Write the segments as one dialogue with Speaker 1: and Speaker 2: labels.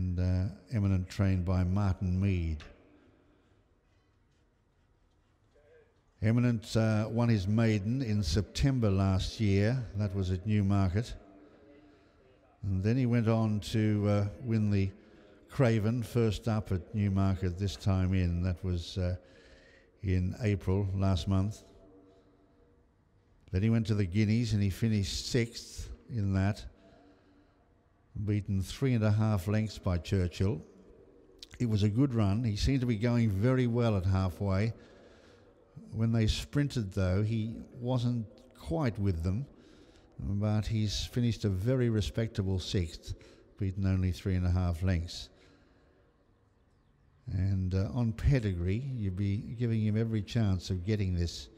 Speaker 1: and Eminent, trained by Martin Mead. Eminent won his maiden in September last year. That was at Newmarket. And then he went on to win the Craven, first up at Newmarket this time in. That was in April last month. Then he went to the Guineas and he finished 6th in that, beaten 3.5 lengths by Churchill. It was a good run. He seemed to be going very well at halfway. When they sprinted, though, he wasn't quite with them, but he's finished a very respectable 6th, beaten only 3.5 lengths. And on pedigree, you'd be giving him every chance of getting this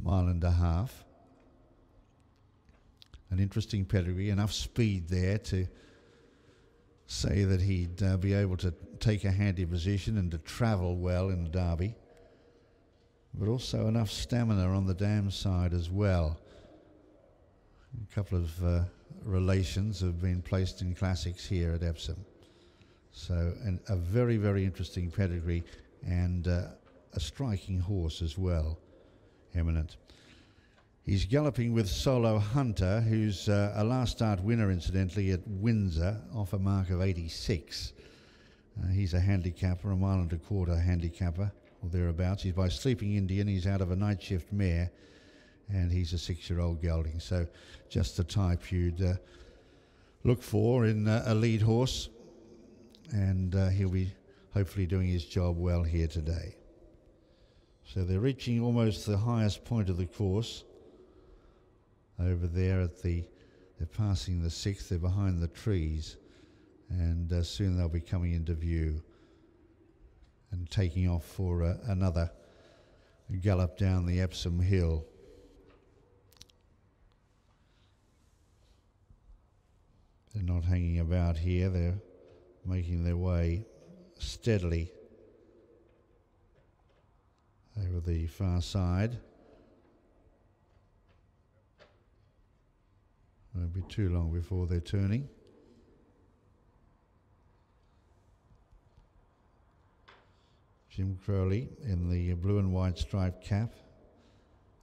Speaker 1: 1.5 miles. An interesting pedigree, enough speed there to say that he'd be able to take a handy position and to travel well in the Derby, but also enough stamina on the dam side as well. A couple of relations have been placed in classics here at Epsom. So a very, very interesting pedigree, and a striking horse as well, Eminent. He's galloping with Solo Hunter, who's a last start winner, incidentally, at Windsor, off a mark of 86. He's a handicapper, 1.25 mile handicapper, or thereabouts. He's by Sleeping Indian. He's out of a night shift mare, and he's a 6-year-old gelding. So just the type you'd look for in a lead horse, and he'll be hopefully doing his job well here today. So they're reaching almost the highest point of the course. Over there they're passing the 6th, they're behind the trees, and soon they'll be coming into view and taking off for another gallop down the Epsom hill. They're not hanging about here, they're making their way steadily over the far side. Won't be too long before they're turning. Jim Crowley in the blue and white striped cap,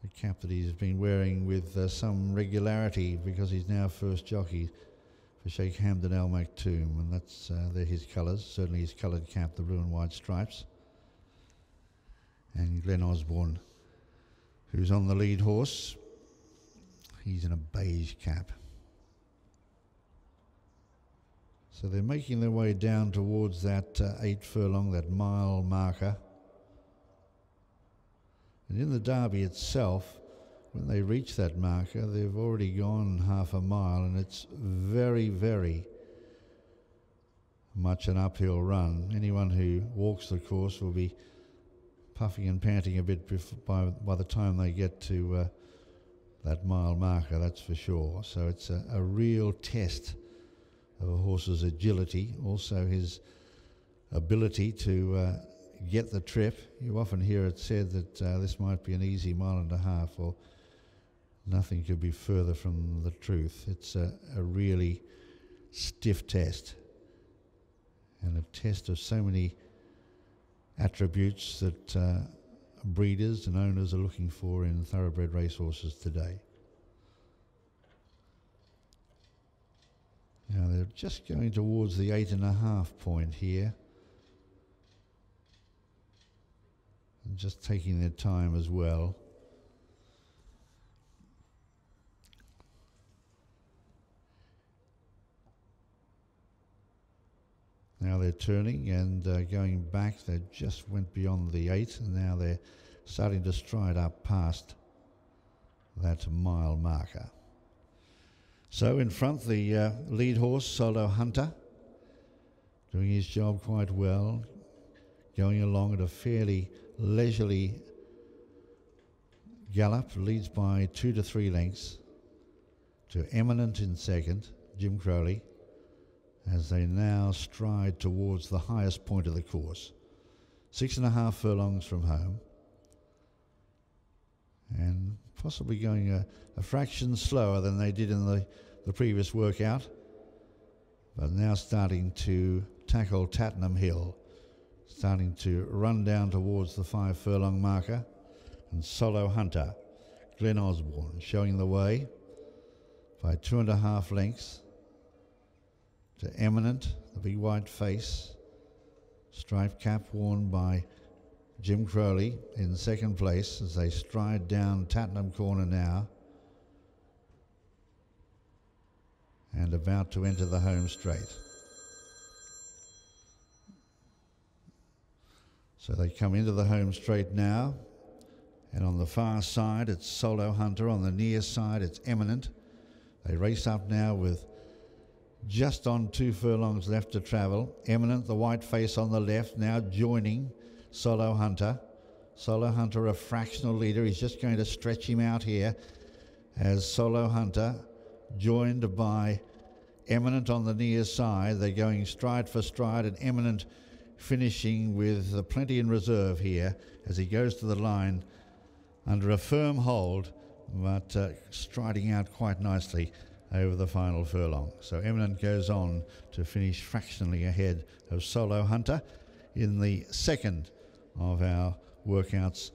Speaker 1: the cap that he's been wearing with some regularity because he's now first jockey for Sheikh Hamdan Al Maktoum, and that's they're his colours, certainly his coloured cap, the blue and white stripes. And Glenn Osborne, who's on the lead horse, he's in a beige cap. So they're making their way down towards that 8 furlong, that mile marker. And in the Derby itself, when they reach that marker, they've already gone half a mile, and it's very, very much an uphill run. Anyone who walks the course will be puffing and panting a bit by the time they get to that mile marker, that's for sure. So it's a real test of a horse's agility, also his ability to get the trip. You often hear it said that this might be an easy 1.5 miles, or nothing could be further from the truth. It's a really stiff test, and a test of so many attributes that breeders and owners are looking for in thoroughbred racehorses today. Now they're just going towards the 8.5 point here, and just taking their time as well. Now they're turning and going back. They just went beyond the 8, and now they're starting to stride up past that mile marker. So in front, the lead horse, Solo Hunter, doing his job quite well, going along at a fairly leisurely gallop, leads by 2 to 3 lengths to Eminent in second, Jim Crowley, as they now stride towards the highest point of the course. 6.5 furlongs from home, and possibly going a fraction slower than they did in the previous workout, but now starting to tackle Tattenham Hill, starting to run down towards the 5 furlong marker. And Solo Hunter, Glenn Osborne, showing the way by 2.5 lengths to Eminent, the big white face, striped cap worn by Jim Crowley in second place as they stride down Tattenham Corner now and about to enter the home straight. So they come into the home straight now, and on the far side it's Solo Hunter, on the near side it's Eminent. They race up now with just on 2 furlongs left to travel. Eminent, the white face on the left, now joining Solo Hunter. Solo Hunter a fractional leader. He's just going to stretch him out here as Solo Hunter joined by Eminent on the near side. They're going stride for stride, and Eminent finishing with plenty in reserve here as he goes to the line under a firm hold, but striding out quite nicely over the final furlong. So Eminent goes on to finish fractionally ahead of Solo Hunter in the second of our workouts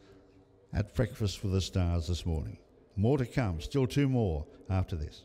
Speaker 1: at Breakfast with the Stars this morning. More to come, still 2 more after this.